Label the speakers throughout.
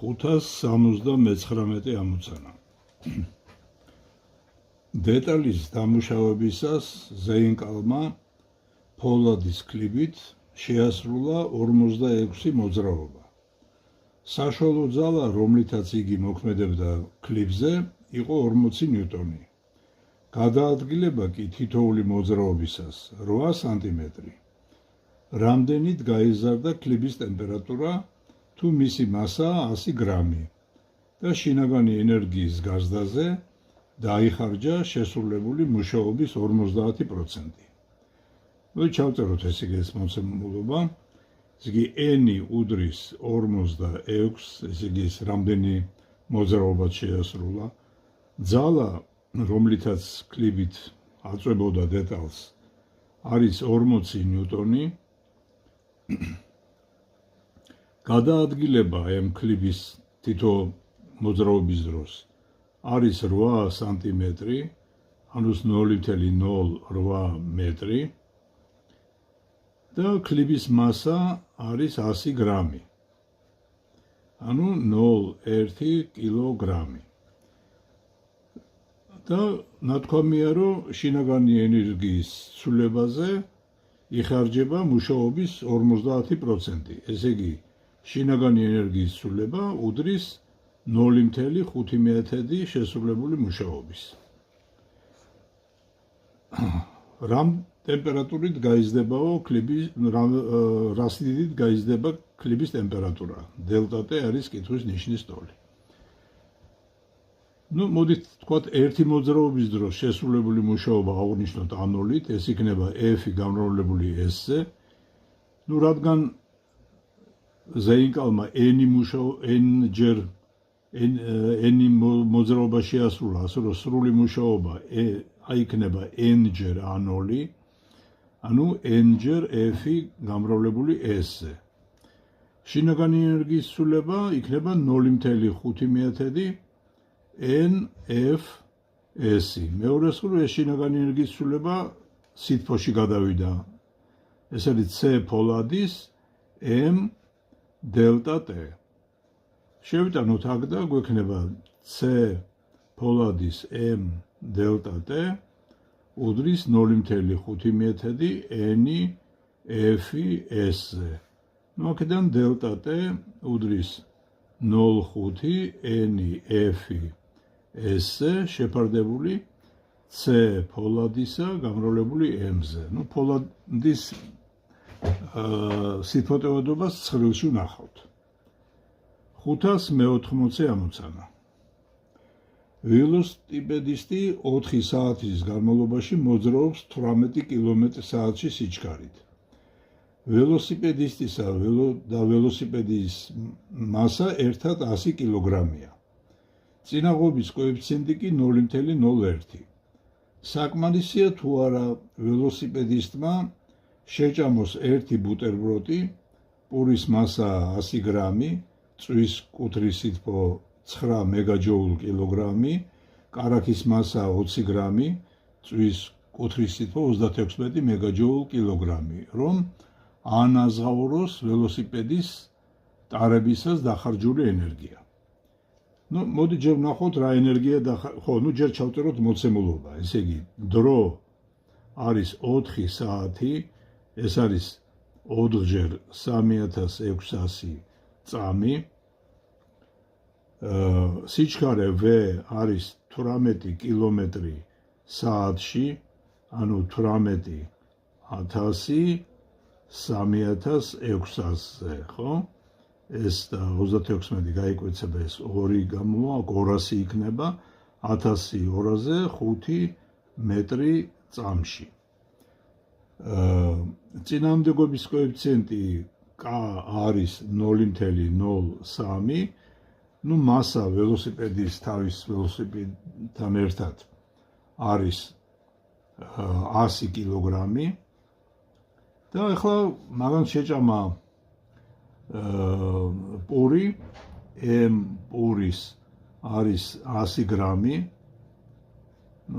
Speaker 1: 579 ამოცანა. დეტალის დამუშავებისას ზეინკალმა ფოლადის კლიბით შეასრულა 46 მოძრაობა. საშუალო ძალა, რომლითაც იგი მოქმედებდა კლიბზე, იყო 40 ნიუტონი. გადაადგილება კი თითოეული მოძრაობისას 8 სანტიმეტრი. რამდენით გაიზარდა კლიბის ტემპერატურა, თუ მისი მასა 100 გრამი და შინაგანი ენერგიის გაზრდაზე დაიხარჯა შესრულებული მუშაობის 50%. ჩავწეროთ ეს იგი ეს მოცემულობა. ეს იგი n უდრის 46, ეს იგი რამდენი მოძრაობა შეასრულა. ძალა, რომლითაც კლიბით აწვებოდა დეტალს, არის 40 ნიუტონი. გადაადგილება m კლიბის თითო მოძრაობის დროს არის 8 სანტიმეტრი, ანუ 0.08 მეტრი და კლიბის მასა არის 100 გრამი, ანუ 0.1 კილოგრამი. და ნათქვამია, რომ შინაგანი ენერგიის ცვლილებაზე იხარჯება მუშაობის 50%. ესე იგი, შინაგანი ენერგიის ცვლილება უდრის 0.5 შესრულებული მუშაობის. რამ ტემპერატურით გაიზრდებაო კლიბის, რას დიდით გაიზრდება კლიბის ტემპერატურა? დელტა T არის კითხვის ნიშნის ტოლი. მოდით თქვათ, ერთი მოძრაობის დროს შესრულებული მუშაობა აღვნიშნოთ A0-ით, ეს იქნება F გამრავლებული S-ზე. რადგან ზეინკალმა n მოძრაობა შეასრულა, ასე რომ სრული მუშაობა იქნება n ჯერ A0, ანუ n ჯერ F გამრავლებული S-ზე. შინაგანი ენერგიის ცვლილება იქნება 0.5 NFS. მეორე სრული ეს შინაგანი ენერგიის ცვლილება სითბოში გადავიდა. ეს არის C ფოლადის M დელტა T. შევიტანოთ აქ და გვექნება C ფოლადის M დელტა T უდრის 0.5 N F S-ზე. აქედან დელტა T უდრის 0.5 N F S-ზე შეფარდებული C ფოლადისა გამრავლებული M-ზე. ფოლადის სითბოტევადობას ცხრილში ვნახავთ. 580 ამოცანა. ველოსიპედისტი 4 საათის განმავლობაში მოძრაობს 18 კმ/სთ სიჩქარით. ველოსიპედისტისა და ველოსიპედის მასა ერთად 100 კილოგრამია. წინაღობის კოეფიციენტი კი 0.01. საკმარისია თუ არა ველოსიპედისტმა შეჭამოს ერთი ბუტერბროდი, პურის მასა 100 გრამი, წვის კუთრის სითბო 9 მეგაჯოულ კილოგრამი, კარაქის მასა 20 გრამი, წვის კუთრის სითბო 36 მეგაჯოულ კილოგრამი, რომ ანაზღაუროს ველოსიპედის ტარებისას დახარჯული ენერგია. მოდი ჯერ ვნახოთ რა ენერგია ჯერ ჩავწეროთ მოცემულობა. ესე იგი, დრო არის 4 საათი, ეს არის 4 ჯერ 3600 წამი. სიჩქარე V არის 18 კილომეტრი საათში, ანუ 18,000 3600-ზე, ხო? ეს და 36 გაიკვეცება, ეს 2 გამოვა, 200 იქნება, 1000 2-ზე 5 მეტრი წამში. წინამდებობის კოეფიციენტი K არის 0.03. მასა ველოსიპედის თავის ველოსიპედთან ერთად არის 100 კილოგრამი. და ახლა მაგან შეჭამა პური, M პურის არის 100 გრამი,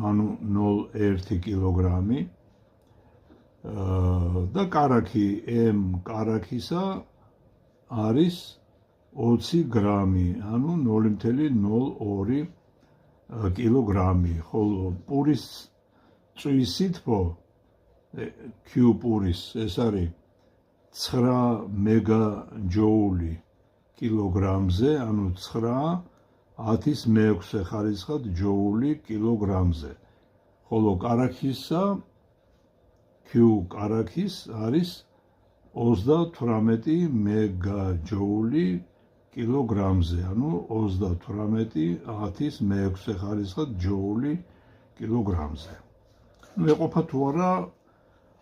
Speaker 1: ანუ 0.1 კილოგრამი. და კარაქი M კარაქისა არის 20 გრამი, ანუ 0,02 კილოგრამი, ხოლო პურის წვის სითბო Q პურის ეს არის 9 მეგაჯოული კილოგრამზე, ანუ 9.16 ხარისხად ჯოული კილოგრამზე. ხოლო კარაქისა Q კარაქის არის 38 მეგაჯოული კილოგრამზე, ანუ 38.16 ხარისხად ჯოული კილოგრამზე. ეყოფა თუ არა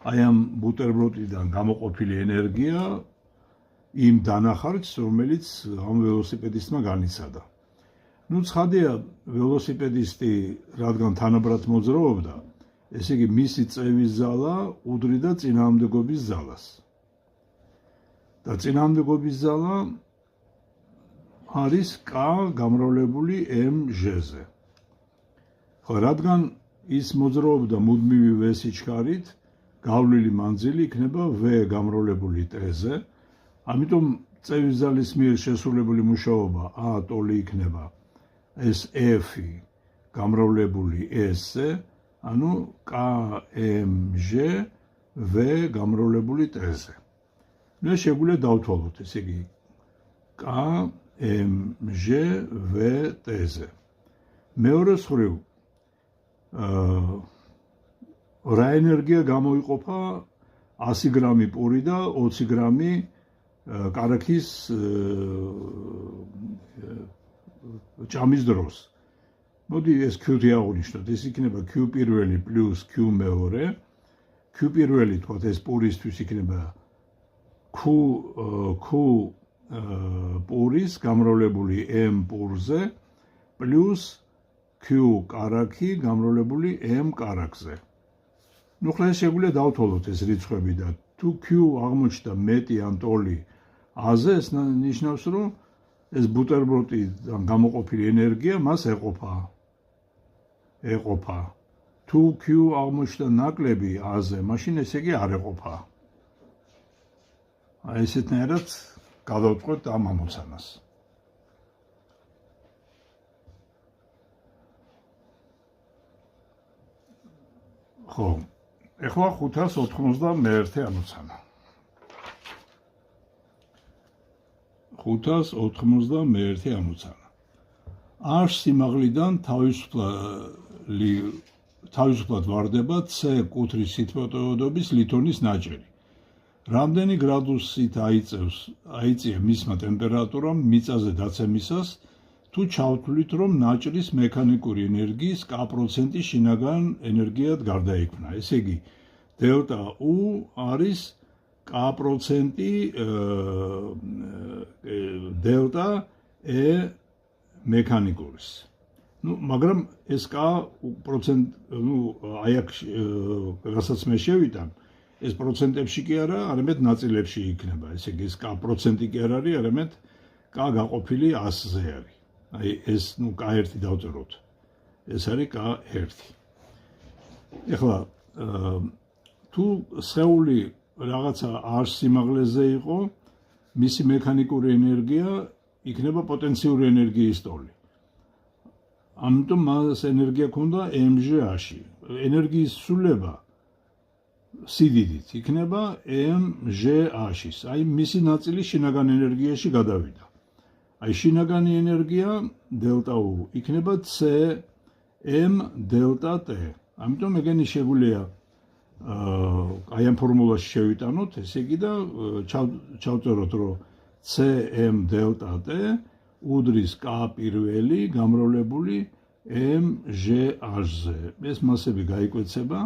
Speaker 1: აი ამ ბუტერბროდიდან გამოყოფილი ენერგია იმ დანახარჯს, რომელიც ამ ველოსიპედისტმა განიცადა. ცხადია, ველოსიპედისტი რადგან თანაბრად მოძრაობდა, ესე იგი მისი წევის ზალა უდრიდა წინააღმდეგობის ზალას. და წინააღმდეგობის ზალა არის K გამრავლებული mg-ზე. რადგან ის მოძრაობდა მუდმივი V სიჩქარით, გავლილი მანძილი იქნება V გამრავლებული T-ზე, ამიტომ წევის ზალის მიერ შესრულებული მუშაობა A ტოლი იქნება ეს F გამრავლებული S-ზე, ანუ KMG V გამრავლებული T-ზე. ეს შეგვიძლია დავთვალოთ, ესე იგი KMG V T-ზე. მეორე მხრივ რა ენერგია გამოიყოფა 100 გრამი პური და 20 გრამი კარაქის ჭამის დროს. მოდი ეს Q-ი აღვნიშნოთ, ეს იქნება Q პირველი პლუს Q მეორე. Q პირველი თქვათ ეს პურისთვის იქნება Q პურის გამრავლებული M პურზე პლუს Q კარაქი გამრავლებული M კარაქზე. ხლა ეს შეგვიძლია დავთვალოთ ეს რიცხვები და თუ Q აღმოჩნდა მეტი ან ტოლი A-ზე, ეს ნიშნავს, რომ ეს ბუტერბროდიდან გამოყოფილი ენერგია მას ეყოფა. თუ Q აღმოჩნდა ნაკლები A-ზე, მაშინ ესე იგი არ ეყოფა. აი ესეთნაირად გადავწყვეტ ამ ამოცანას. ხო, ეხლა 591 ამოცანა. 591 ამოცანა. R სიმაღლიდან თავისუფლად ვარდება C კუთრის სითბოთეოდობის ლითონის ნაჭერი. რამდენი გრადუსით აიწია მისმა ტემპერატურამ მიწაზე დაცემისას, თუ ჩავთვლით, რომ ნაჭრის მექანიკური ენერგიის K% შინაგან ენერგიად გარდაიქმნა. ესე იგი, დელტა U არის K% დელტა E მექანიკურის. მაგრამ ეს K%, აი აქ რასაც მე შევიტან, ეს პროცენტებში კი არა, არამედ ნაწილებში იქნება. ესე იგი, ეს K% კი არ არის, არამედ K გაყოფილი 100-ზე არის. აი ეს K1 დავწეროთ. ეს არის K1. ეხლა თუ სხეული რაღაცა R სიმაღლეზე იყო, მისი მექანიკური ენერგია იქნება პოტენციური ენერგიის ტოლი. ამიტომ მას ენერგია ჰქონდა mg-ში. ენერგიის ცვლილება სიდიდით იქნება mg-ში. აი მისი ნაწილი შინაგან ენერგიაში გადავიდა. აი შინაგანი ენერგია დელტა U იქნება Cm დელტა T. ამიტომ ეგენი შეგვიძლია აი ამ ფორმულაში შევიტანოთ, ესე იგი და ჩავწეროთ, რომ Cm დელტა T უდრის K პირველი გამრავლებული mg-ზე. ეს მასები გაიკვეცება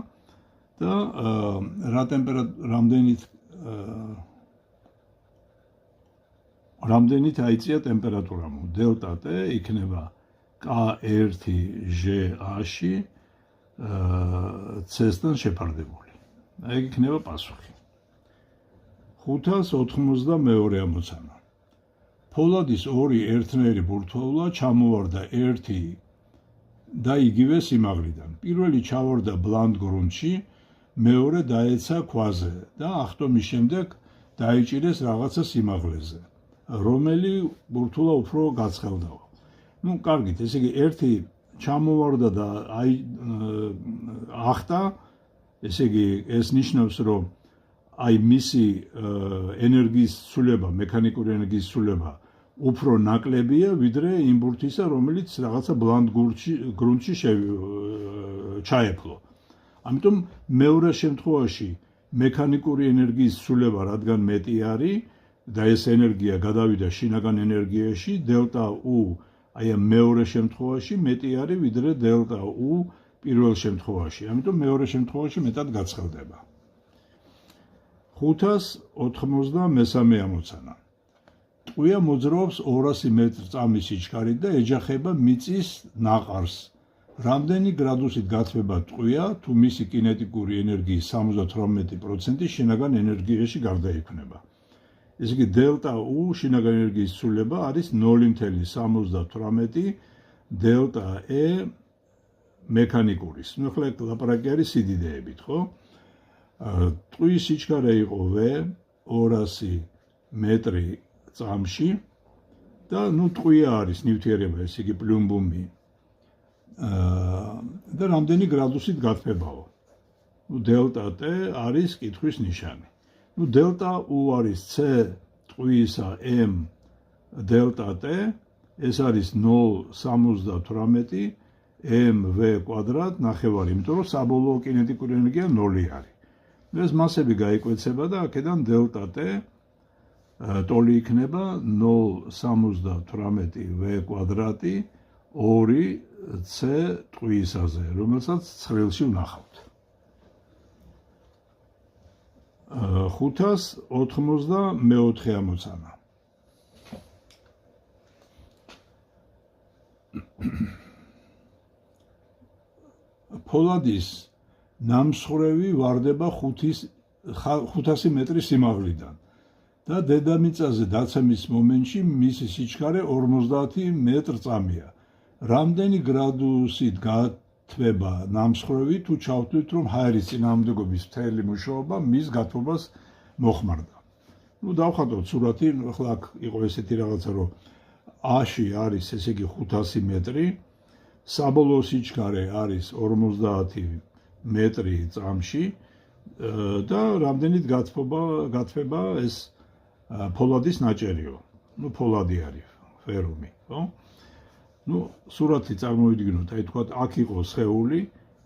Speaker 1: და რამდენით აიწია ტემპერატურამ. დელტა T იქნება K1G-ში C-სთან შეფარდებული. ეგ იქნება პასუხი. 592 ამოცანა. ფოლადის ორი ერთნაირი ბურთოვლა ჩამოვარდა ერთი და იგივე სიმაღლიდან. პირველი ჩავარდა ბლანდ გრუნტში, მეორე დაეცა ქვაზე და ახტომის შემდეგ დაიჭირეს რაღაცა სიმაღლეზე. რომელი ბურთულა უფრო გაცხელდაო. კარგით, ესე იგი ერთი ჩამოვარდა და ახტა, ესე იგი ეს ნიშნავს, რომ მისი ენერგიის ცვლილება, მექანიკური ენერგიის ცვლილება უფრო ნაკლებია, ვიდრე იმ ბურთისა, რომელიც რაღაცა ბლანდ გრუნტში ჩაეფლო. ამიტომ მეორე შემთხვევაში მექანიკური ენერგიის ცვლილება რადგან მეტი არის და ეს ენერგია გადავიდა შინაგან ენერგიაში, დელტა U აი ამ მეორე შემთხვევაში მეტი არის ვიდრე დელტა U პირველ შემთხვევაში. ამიტომ მეორე შემთხვევაში მეტად გაცხელდება. 593 ამოცანა. ტყვია მოძრაობს 200 მეტრ/წამის სიჩქარით და ეჯახება მიწის ნაყარს. რამდენი გრადუსით გათბება ტყვია, თუ მისი კინეტიკური ენერგიის 78% შინაგან ენერგიაში გარდაიქმნება. ესე იგი დელტა U შინაგან ენერგიის ცვლილება არის 0.78 დელტა E მექანიკურის. ახლა ლაპარაკი არის სიდიდეებით, ხო? ტყვის სიჩქარე იყო V 200 მეტრი/წამში და ტყვია არის ნივთიერება, ესე იგი პლუმბუმი. და რამდენი გრადუსით გათბებაო. დელტა T არის კითხვის ნიშანი. დელტა U არის C ტყვისა M დელტა T, ეს არის 0.78 mv კვადრატ ნახევარი, იმიტომ რომ საბოლოო კინეტიკური ენერგია 0 არის. ეს მასები გაიკვეცება და აქედან დელტა T ტოლი იქნება 0.78 v კვადრატი 2 C ტყვისაზე, რომელსაც ცხრილში ვნახავთ. 594 ამოცანა. ფოლადის ნამსხვრევი ვარდება 500 მეტრის სიმაღლიდან და დედამიწაზე დაცემის მომენტში მისი სიჩქარე 50 მეტр/წამია. რამდენი გრადუსით გათბება ნამსხვრევი, თუ ჩავთვლით, რომ ჰაერის წინააღმდეგობის მთელი მუშაობა მის გათბობას მოხმარდა. დავხატოთ სურათი, ახლა აქ იყო ესეთი რაღაცა, რომ A-ში არის, ესე იგი 500 მეტრი, საბოლოო სიჩქარე არის 50 მეტრი/წამში და რამდენით გათბება ეს ფოლადის ნაჭერიო. ფოლადი არის, ფერუმი, ხო? სურათი წარმოვიდგინოთ, აი თქვათ, აქ იყო სხეული,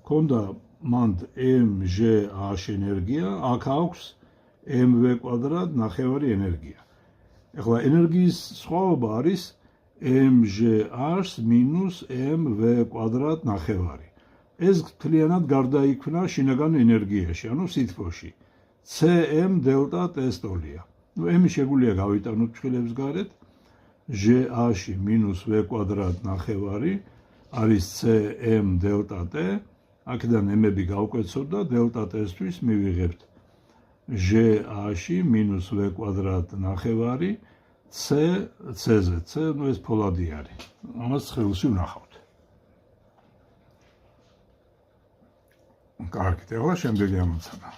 Speaker 1: ქონდა მანდ mgh ენერგია, აქ აქვს mv კვადრატ ნახევარი ენერგია. ეხლა ენერგიის სხვაობა არის mgh minus mv კვადრატ ნახევარი. ეს მთლიანად გარდაიქმნა შინაგან ენერგიაში, ანუ სითბოში. cm დელტა ტესტოლია. m შეგვიძლია გავიტანოთ ფრთხილებს გარეთ. gh minus v კვადრატ ნახევარი არის cm დელტა t. აქედან m-ები გავკვეცოთ და დელტა t-ისთვის მივიღებთ gh minus v კვადრატ ნახევარი c-ზე. c ეს ფოლადი არის. ამას ცხრილში ვნახავთ. კარგით, ახლა შემდეგი ამოცანა.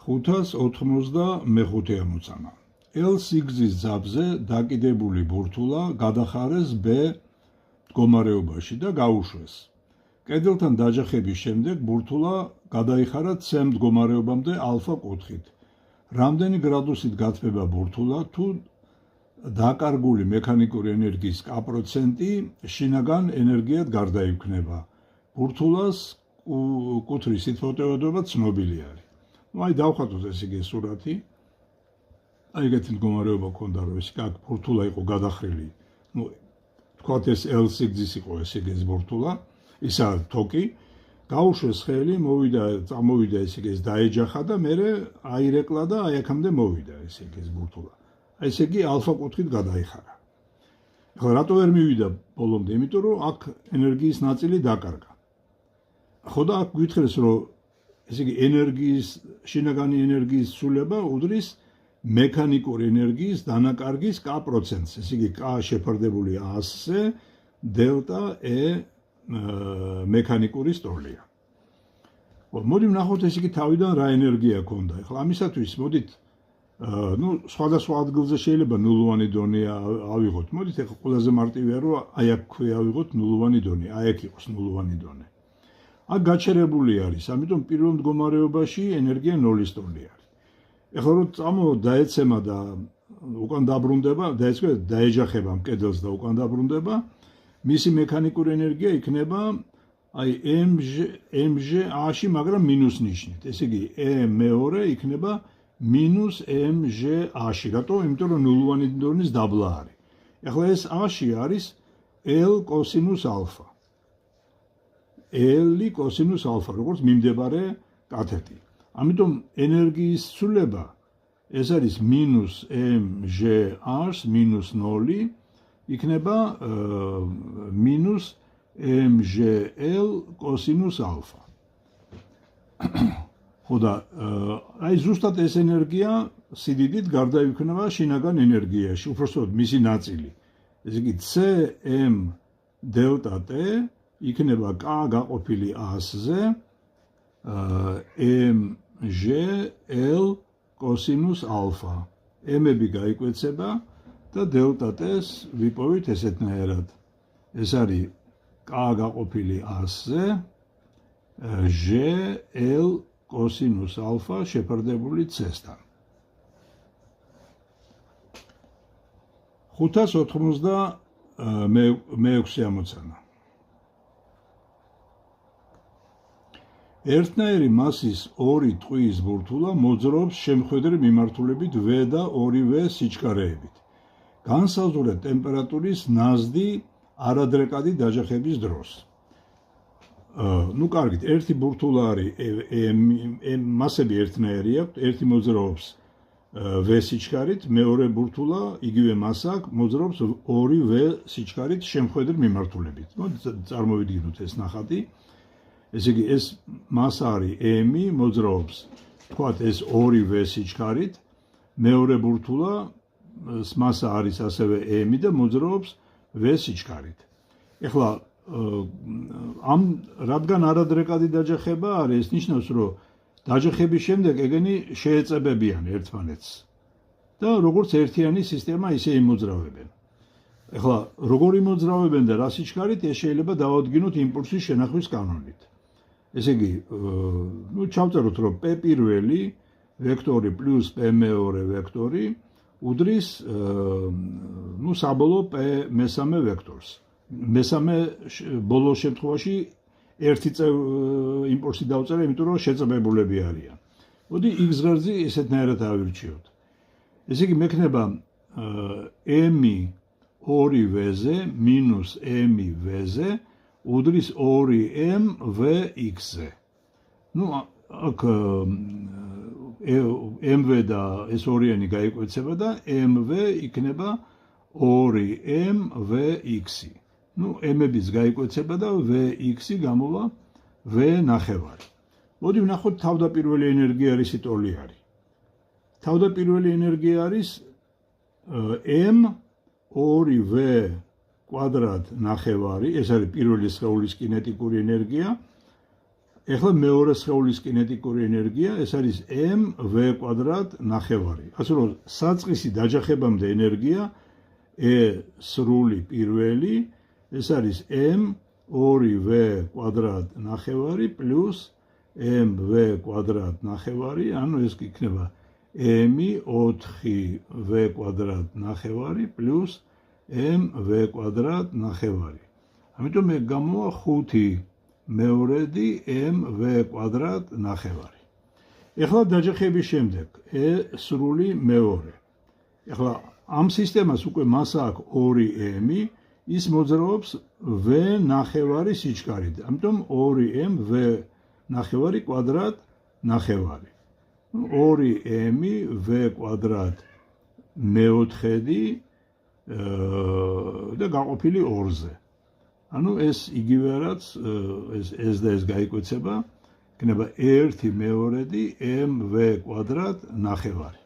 Speaker 1: 595 ამოცანა. L სიგრძის ძაბზე დაკიდებული ბურთულა გადახარეს B მდგომარეობაში და გაუშვეს. კედელთან დაჯახების შემდეგ ბურთულა გადაიხარა C მდგომარეობამდე ალფა კუთხით. რამდენი გრადუსით გათბება ბურთულა, თუ დაკარგული მექანიკური ენერგიის K% შინაგან ენერგიად გარდაიქმნება. ბურთულას კუთრის სითბოტევადობა ცნობილი არის. აი დავხატოთ ეს იგი სურათი. აი ეგეთი მდგომარეობა ქონდა, რომ ეს აქ ბურთულა იყო გადახრილი. თქვათ ეს L სიგრძის იყო ეს იგი ბურთულა, ისა თოკი. გაუშვეს ხელი, წამოვიდა ეს იგი დაეჯახა და მერე აირეკლა და აი აქამდე მოვიდა ეს იგი ბურთულა. აი ესე იგი ალფა კუთხით გადაიხარა. ახლა რატო ვერ მივიდა ბოლომდე? იმიტომ რომ აქ ენერგიის ნაწილი დაკარგა. ხო და აქ გითხრეს რომ ესე იგი ენერგიის შინაგანი ენერგიის ცვლილება უდრის მექანიკური ენერგიის დანაკარგის K%-ს. ესე იგი K შეფარდებული A-ზე დელტა E მექანიკური სტოლია. მოდი ვნახოთ ესე იგი თავიდან რა ენერგია ქონდა. ახლა ამისათვის მოდით ну სხვადასხვა ადგილზე შეიძლება ნულოვანი დონე ავიღოთ. მოდით ახლა ყველაზე მარტივია რომ აი აქ ავიღოთ ნულოვანი დონე, აი აქ იყოს ნულოვანი დონე. აქ გაჩერებული არის, ამიტომ პირველ მდგომარეობაში ენერგია 0-ის ტოლი არის. ეხლა რომ წამოვ დაეცემა და უკან დაბრუნდება, დაეჯახება ამ კედელს და უკან დაბრუნდება, მისი მექანიკური ენერგია იქნება აი mg a-ში, მაგრამ მინუს ნიშნით. ესე იგი m მეორე იქნება minus mg a-ში. რატო? იმიტომ რომ ნულოვანი დონის დაბლა არის. ეხლა ეს a-ში არის l კოსინუს ალფა. l კოსინუს ალფა, როგორც მიმდებარე კათეტი. ამიტომ ენერგიის ცვლილება ეს არის minus mg a-ს minus 0 იქნება minus mgl კოსინუს ალფა. ხოდა აი ზუსტად ეს ენერგია სიდიდით გარდაიქმნება შინაგან ენერგიაში, უпростоოდ მისი ნაწილი. ესე იგი cm დელტა t იქნება k გაყოფილი a-ზე mgl კოსინუს ალფა. m-ები გაიკვეცება და დელტა t-ს ვიპოვით ესეთნაირად. ეს არის k გაყოფილი a-ზე gl კოსინუს ალფა შეფარდებული c-სთან. 596 ამოცანა. ერთნაირი მასის ორი ტყუის ბურთულა მოძრაობს შემხედრე მიმართულებით v და 2v სიჩქარეებით. განსაზღვრეთ ტემპერატურის ნაზდი არადრეკადი დაჯახების დროს. ну კარგით, ერთი ბურთულა არის მასები ერთნაირი აქვს, ერთი მოძრაობს v სიჩქარით, მეორე ბურთულა იგივე მასა აქვს, მოძრაობს 2v სიჩქარით შემხედრე მიმართულებით. წარმოვიდგინოთ ეს ნახატი. ესე იგი ეს მასა არის m, მოძრაობს, თქვათ ეს 2v სიჩქარით, მეორე ბურთულა მასა არის ასევე m და მოძრაობს v სიჩქარით. ეხლა ამ რადგან არადრეკადი დაჯახება არის, ეს ნიშნავს, რომ დაჯახების შემდეგ ეგენი შეეწებებიან ერთმანეთს და როგორც ერთიანი სისტემა ისე იმოძრავებენ. ეხლა როგორ იმოძრავებენ და რა სიჩქარით, ეს შეიძლება დავადგინოთ იმპულსის შენახვის კანონით. ესე იგი, ну ჩავწეროთ, რომ p პირველი ვექტორი პლუს p მეორე ვექტორი უდრის ну საბოლოო p მესამე ვექტორს. მესამე ბოლო შემთხვევაში ერთი იმპულსი დავწერე, იმიტომ რომ შეწებებულები არიან. მოდი x ღერძი ესეთნაირად ავირჩიოთ. ესე იგი მექნება m 2v-ზე minus m v-ზე უდრის 2m vx-ზე. ну აქ mv და ეს ორიანი გაიკვეცება და mv იქნება 2m vx-ი. ну m-ებიც გაიკვეცება და vx-ი გამოვა v ნახევარი. მოდი ვნახოთ თავდაპირველი ენერგია რისი ტოლი არის. თავდაპირველი ენერგია არის m 2v კვადრატ ნახევარი, ეს არის პირველი სხეულის კინეტიკური ენერგია. ეხლა მეორე სხეულის კინეტიკური ენერგია, ეს არის mv კვადრატ ნახევარი. ასე რომ საწყისი დაჯახებამდე ენერგია e სრული პირველი, ეს არის m 2v კვადრატ ნახევარი პლუს mv კვადრატ ნახევარი, ანუ ეს იქნება m 4v კვადრატ ნახევარი პლუს mv კვადრატ ნახევარი. ამიტომ მე გამოვა 5 მეორედი mv კვადრატ ნახევარი. ეხლა დაჯახების შემდეგ e სრული მეორე. ეხლა ამ სისტემას უკვე მასა აქვს 2m, ის მოძრაობს v ნახევარი სიჩქარით. ამიტომ 2m v ნახევარი კვადრატ ნახევარი. 2m v კვადრატ მეოთხედი და გაყოფილი 2-ზე. ანუ ეს იგივე რაც ეს და ეს გაიკვეცება, იქნება 1 მეორედი mv კვადრატ ნახევარი.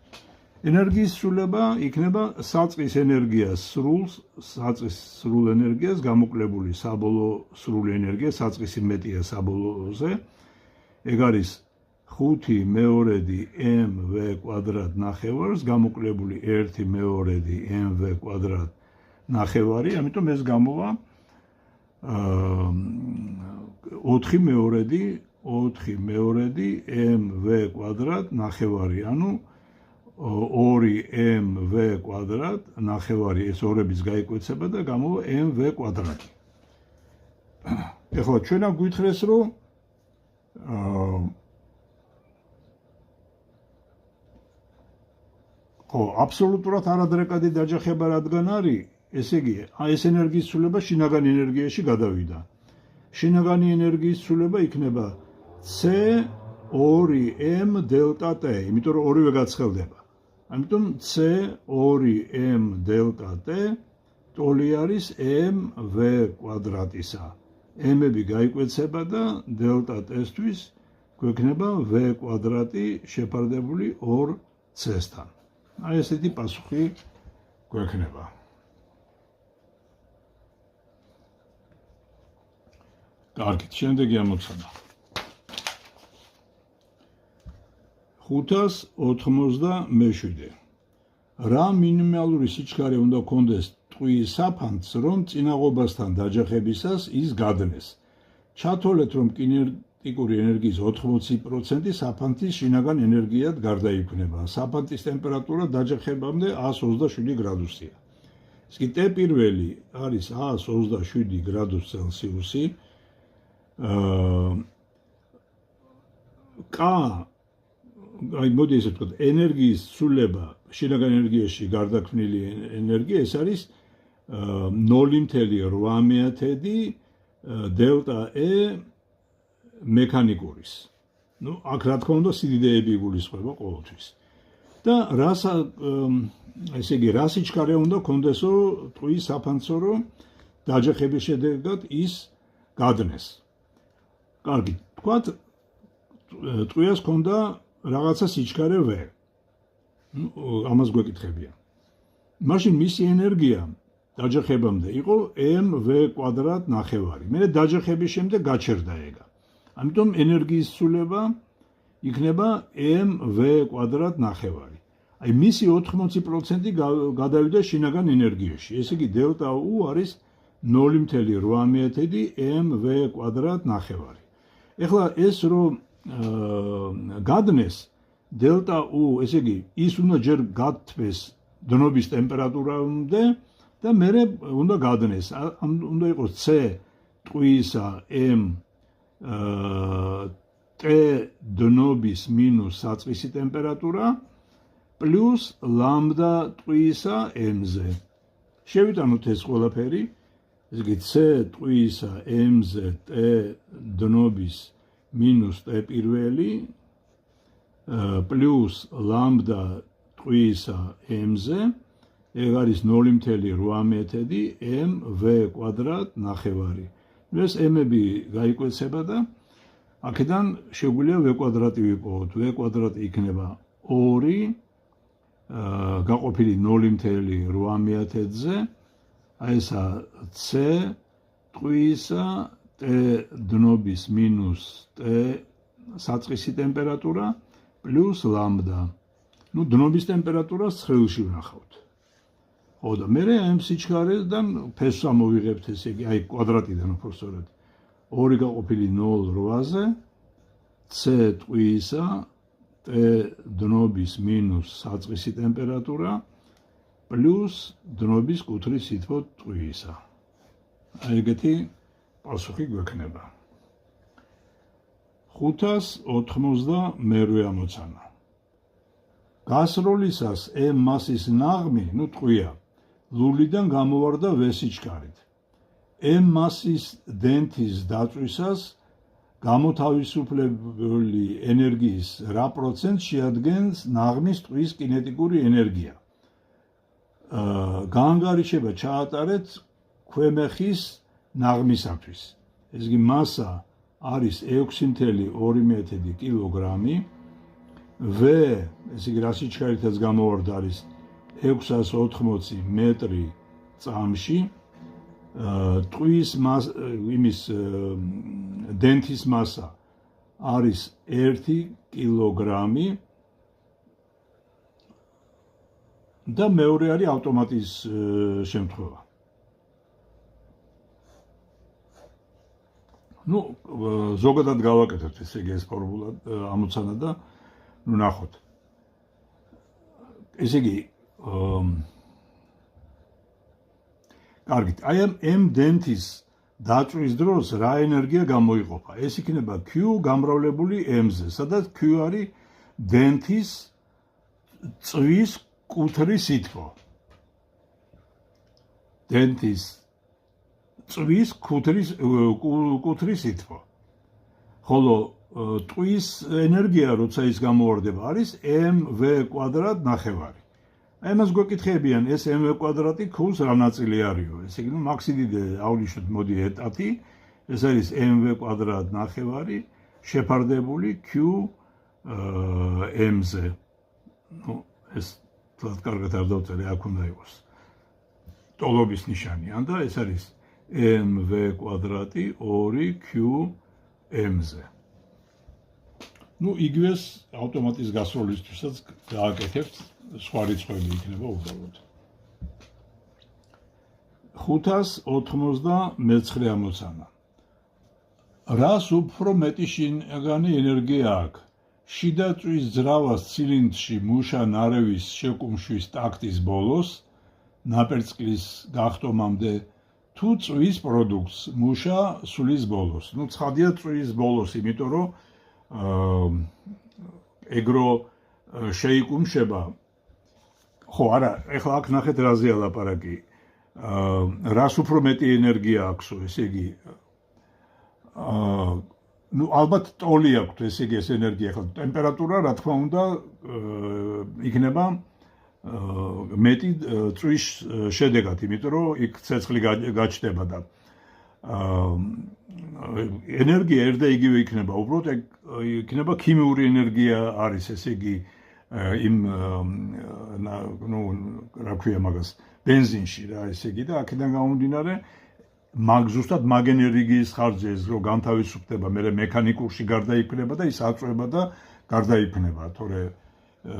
Speaker 1: ენერგიის სრულება იქნება საწყის ენერგიას სრულ ენერგიას გამოკლებული საბოლოო სრული ენერგია, საწყისი მეტია საბოლოოზე. ეგ არის 5 მეორედი mv კვადრატ ნახევარს გამოკლებული 1 მეორედი mv კვადრატ ნახევარი, ამიტომ ეს გამოვა 4 მეორედი mv კვადრატ ნახევარი, ანუ 2 mv კვადრატ ნახევარი, ეს ორებიც გაიკვეცება და გამოვა mv კვადრატი. ეხლა ჩვენ აქ გვითხრეს, რომ აბსოლუტურად არადრეკადი დაჯახება რადგან არის, ესე იგი, ეს ენერგიის ცვლილება შინაგან ენერგიაში გადავიდა. შინაგანი ენერგიის ცვლილება იქნება C2m დელტა T, იმიტომ რომ ორივე გაცხელდება. ამიტომ C2m დელტა T ტოლი არის mv კვადრატისა. m-ები გაიკვეცება და დელტა T-ისთვის გვექნება v კვადრატი შეფარდებული 2c-სთან. აი ესეთი პასუხი გვექნება. კარგით, შემდეგი ამოცანა. 597. რა მინიმალური სიჩქარე უნდა კონდეს ტყუის საფანტს, რომ წინაღობასთან დაჯახებისას ის გადნეს. ჩათვალეთ, რომ კინეტიკური ენერგიის 80% საფანტის შინაგან ენერგიად გარდაიქმნება. საფანტის ტემპერატურა დაჯახებამდე 127 გრადუსია. ეს კი T პირველი არის 127 გრადუს ცელსიუსი. აი მოდი ესე ვთქვათ, ენერგიის ცვლილება შინაგან ენერგიაში გარდაქმნილი ენერგია ეს არის 0.8 დელტა E მექანიკურის. ნუ აქ რა თქმა უნდა სიდიდეები იგულისხმება ყოველთვის. და ესე იგი რა სიჩქარე უნდა კონდესო ტყუის საფანტსო, რომ დაჯახების შედეგად ის გადნეს. კარგი, თქვათ ტყუას ქონდა რაღაცა სიჩქარე V. ამას გვეკითხებიან. მაშინ მისი ენერგია დაჯახებამდე იყო mv კვადრატ ნახევარი. მე დაჯახების შემდეგ გაჩერდა ეგა. ამიტომ ენერგიის ცვლილება იქნება mv კვადრატ ნახევარი. აი მისი 80% გადავიდა შინაგან ენერგიაში. ესე იგი დელტა U არის 0.8 mv კვადრატ ნახევარი. ეხლა ეს რომ გადნეს დელტა U, ესე იგი ის უნდა ჯერ გათბეს დნობის ტემპერატურამდე და მერე უნდა გადნეს. უნდა იყოს C ტყუისა m T დნობის მინუს საწყისი ტემპერატურა პლუს ლამბდა ტყუისა m-ზე. შევიტანოთ ეს ყველაფერი. ესე იგი C ტყუისა m-ზე T დნობის მინუს T პირველი პლუს ლამბდა ტყუისა m-ზე, ეგ არის 0.8 mv კვადრატ ნახევარი. ეს m-ები გაიკვეცება და აქედან შეგვიძლია v კვადრატი ვიპოვოთ. v კვადრატი იქნება 2 გაყოფილი 0.8-ზე, აი ესა C ტყუისა T დნობის მინუს T საწყისი ტემპერატურა პლუს ლამბდა. ნუ დნობის ტემპერატურას ცხელში ვნახავთ. ხო და მე ამ სიჩქარედან ფესს ამოვიღებთ, ესე იგი, აი კვადრატიდან უბრალოდ 2 გაყოფილი 0.8-ზე C ტყუისა T დნობის მინუს საწყისი ტემპერატურა პლუს დნობის კუთრის სითბო ტყუისა. აი ეგეთი პასუხი გვექნება. 592 ამოცანა. გასროლისას m მასის ნაღმი, ნუ ტყვია, ლულიდან გამოვარდა v სიჩქარით. m მასის დენთის დაწვისას გამოთავისუფლებული ენერგიის რა პროცენტს შეადგენს ნაღმის ტყვის კინეტიკური ენერგია. გაანგარიშება ჩაატარეთ ქვემეხის ნაღმისათვის. ეს იგი მასა არის 6.2 კილოგრამი. V, ეს იგი რა სიჩქარითაც გამოვარდა არის 680 მეტრი წამში. ტყვის იმის დენთის მასა არის 1 კილოგრამი და მეორე არის ავტომატის შემთხვევა. ზოგადად გავაკეთებთ ესე იგი ეს ფორმულა ამოცანა და ნახოთ. ესე იგი კარგით, აი ამ დენთის დაწვის დროს რა ენერგია გამოიყოფა? ეს იქნება Q გამრავლებული M-ზე, სადაც Q არის დენთის წვის კუთრი სითბო. დენთის წვის კუთრი სითბო. ხოლო ტყვის ენერგია, როცა ის გამოვარდება, არის mv კვადრატ ნახევარი. აი მას გვეკითხებიან, ეს mv კვადრატი Q-ს რა ნაწილი არისო? ესე იგი, მაქსიდიდე ავნიშნოთ, მოდი ეტათი, ეს არის mv კვადრატ ნახევარი შეფარდებული Q m-ზე. ეს თლად კარგად არ დავწერე, აქ უნდა იყოს ტოლობის ნიშანი, და ეს არის mv კვადრატი 2Q m-ზე. იგივეს ავტომატის გასროლისთვისაც გააკეთებთ, სხვა რიცხვები იქნება უბრალოდ. 599 ამოცანა. რას უფრო მეტი შინაგანი ენერგია აქვს? შიდა წვის ძრავას ცილინდრში მუშა ნარევის შეკუმშვის ტაქტის ბოლოს, ნაპერწკლის გახტომამდე, თუ წვის პროდუქტს მუშა სulis ბოლოს. ცხადია წვის ბოლოს, იმიტომ რომ ეგრო შეიკუმშება. ხო, არა, ეხლა აქ ნახეთ რაზეა ლაპარაკი. რას უფრო მეტი ენერგია აქვსო, ესე იგი ალბათ ტოლი აქვთ, ესე იგი ეს ენერგია. ეხლა ტემპერატურა, რა თქმა უნდა, იქნება მეტი წვის შედეგად, იმიტომ რომ იქ ცეცხლი გაჩნდება და ენერგია ერთ და იგივე იქნება, უბრალოდ იქნება ქიმიური ენერგია არის, ესე იგი იმ რა ქვია მაგას, ბენზინში რა, ესე იგი და აქედან გამომდინარე ზუსტად მაგ ენერგიის ხარჯზე ეს რო განთავისუფლდება, მე მექანიკურში გარდაიქმნება და ის აწვება და გარდაიქმნება, თორე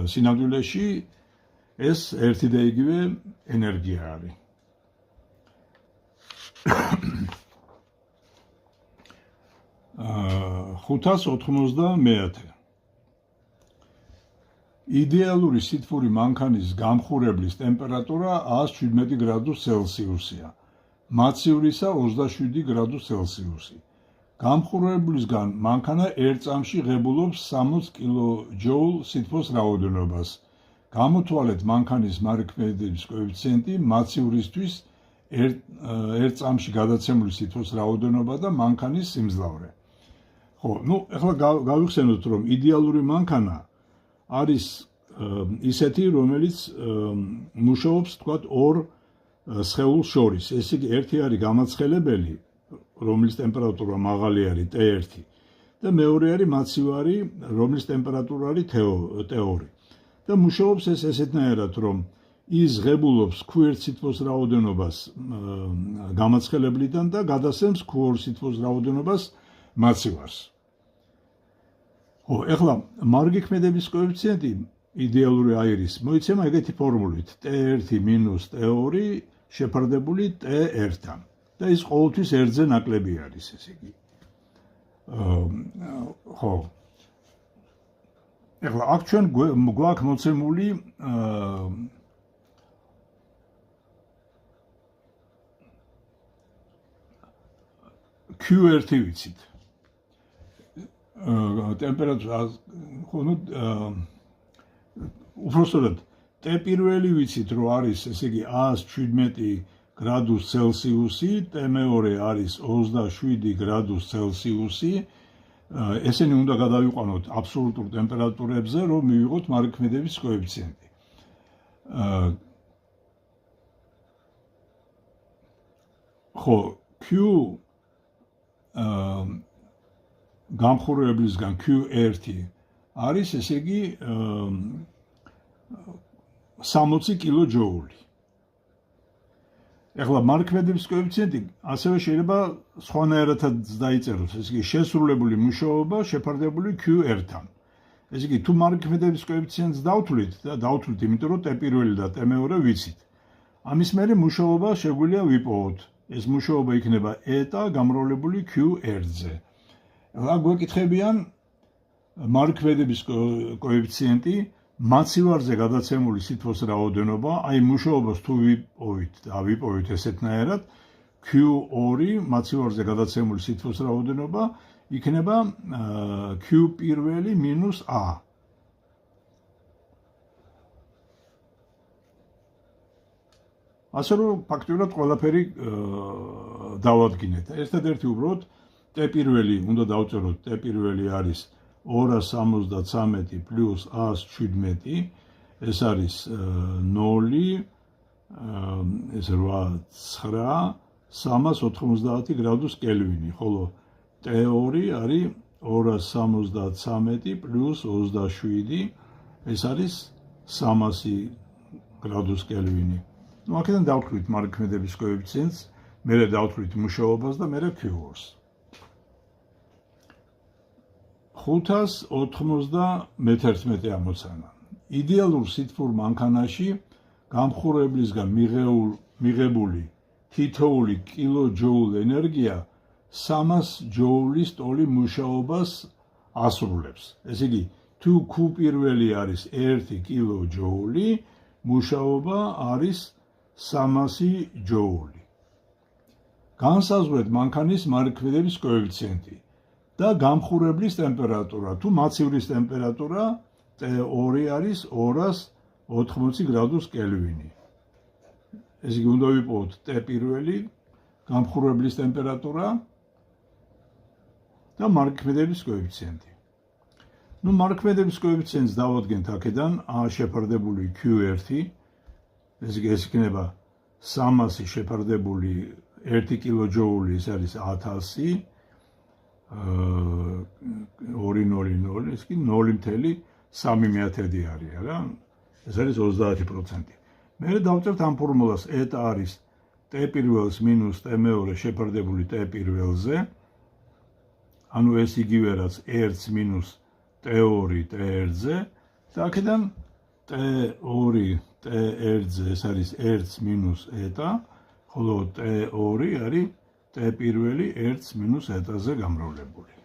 Speaker 1: სინამდვილეში ეს ერთი და იგივე ენერგია არის. 599. იდეალური სითბური მანქანის გამხურებლის ტემპერატურა 117 გრადუს ცელსიუსია. მაცივრისა 27 გრადუს ცელსიუსი. გამხურებლისგან მანქანა ერთ წამში ღებულობს 60 კილოჯოულ სითბოს რაოდენობას. გამოთვალეთ მანქანის მარქმედების კოეფიციენტი მაცივრისთვის ერთ წამში გადაცემული სითბოს რაოდენობა და მანქანის სიმძლავრე. ხო, ეხლა გავიხსენოთ, რომ იდეალური მანქანა არის ისეთი, რომელიც მუშაობს, თქვათ, ორ სხეულს შორის. ესე იგი, ერთი არის გამაცხელებელი, რომლის ტემპერატურა მაღალი არის T1 და მეორე არის მაცივარი, რომლის ტემპერატურა არის T2. და მუშაობს ეს ესეთნაირად, რომ ის ღებულობს Q1 სითბოს რაოდენობას გამაცხელებლიდან და გადასცემს Q2 სითბოს რაოდენობას მაცივარს. ეხლა მარგი ქმედების კოეფიციენტი იდეალური აირის მოიცემა ეგეთი ფორმულით T1 - T2 შეფარდებული T1-თან და ის ყოველთვის ერთზე ნაკლები არის, ესე იგი. ხო. ეხლა აქ ჩვენ გვაქვს მოცემული Q1 ვიცით. ტემპერატურა უბრალოდ T პირველი ვიცით, რომ არის, ესე იგი 117 გრადუს ცელსიუსი, T მეორე არის 27 გრადუს ცელსიუსი. ესენი უნდა გადავიყვანოთ აბსოლუტურ ტემპერატურებზე, რომ მივიღოთ მარქმედების კოეფიციენტი. ხო, Q გამხურებლისგან Q1 არის, ესე იგი 60 კილოჯოული. ეხლა მარქმედების კოეფიციენტი ასევე შეიძლება სხვანაირადაც დაიწეროს, ესე იგი შესრულებული მუშაობა შეფარდებული Q1-თან. ესე იგი თუ მარქმედების კოეფიციენტს დავთვლით და დავთვლით, იმიტომ რომ T1 და T2 ვიცით. ამის მერე მუშაობა შეგვიძლია ვიპოვოთ. ეს მუშაობა იქნება eta გამრავლებული Q1-ზე. ეხლა გვეკითხებიან მარქმედების კოეფიციენტი მაცივარზე გადაცემული სითბოს რაოდენობა, აი მუშაობას თუ ვიპოვით ესეთნაირად, Q2 მაცივარზე გადაცემული სითბოს რაოდენობა იქნება Q1 მინუს A. ასე რომ ფაქტიურად ყველაფერი დავადგინეთ. ერთადერთი უბრალოდ T1 უნდა დავწეროთ, T1 არის 273 პლუს 117, ეს არის 0, ეს 8, 390 გრადუს კელვინი, ხოლო T2 არის 273 პლუს 27, ეს არის 300 გრადუს კელვინი. ნუ აქედან დავთვლით მარქმედების კოეფიციენტს, მერე დავთვლით მუშაობას და მერე Q2-ს. 591 ამოცანა. იდეალურ სითბურ მანქანაში გამხურებლისგან მიღებული თითოეული კილოჯოულ ენერგია 300 ჯოულის ტოლი მუშაობას ასრულებს. ესე იგი, თუ Q1 არის 1 კილოჯოული, მუშაობა არის 300 ჯოული. განსაზღვრეთ მანქანის მარქმედების კოეფიციენტი და გამხურებლის ტემპერატურა. თუ მაცივრის ტემპერატურა T2 არის 280 გრადუს კელვინი. ესე იგი, უნდა ვიპოვოთ T1, გამხურებლის ტემპერატურა და მარქმედების კოეფიციენტი. ნუ მარქმედების კოეფიციენტს დავადგენთ აქედან A შეფარდებული Q1, ეს იქნება 300 შეფარდებული 1 კილოჯოული, ეს არის 1000, 200, ეს კი 0.3 არის, არა? ეს არის 30%. მერე დავწერთ ამ ფორმულას, eta არის T1-ს მინუს T2 შეფარდებული T1-ზე, ანუ ეს იგივე რაც 1 მინუს T2 T1-ზე და აქედან T2 T1-ზე ეს არის 1 მინუს eta, ხოლო T2 არის T1 1 მინუს eta-ზე გამრავლებული.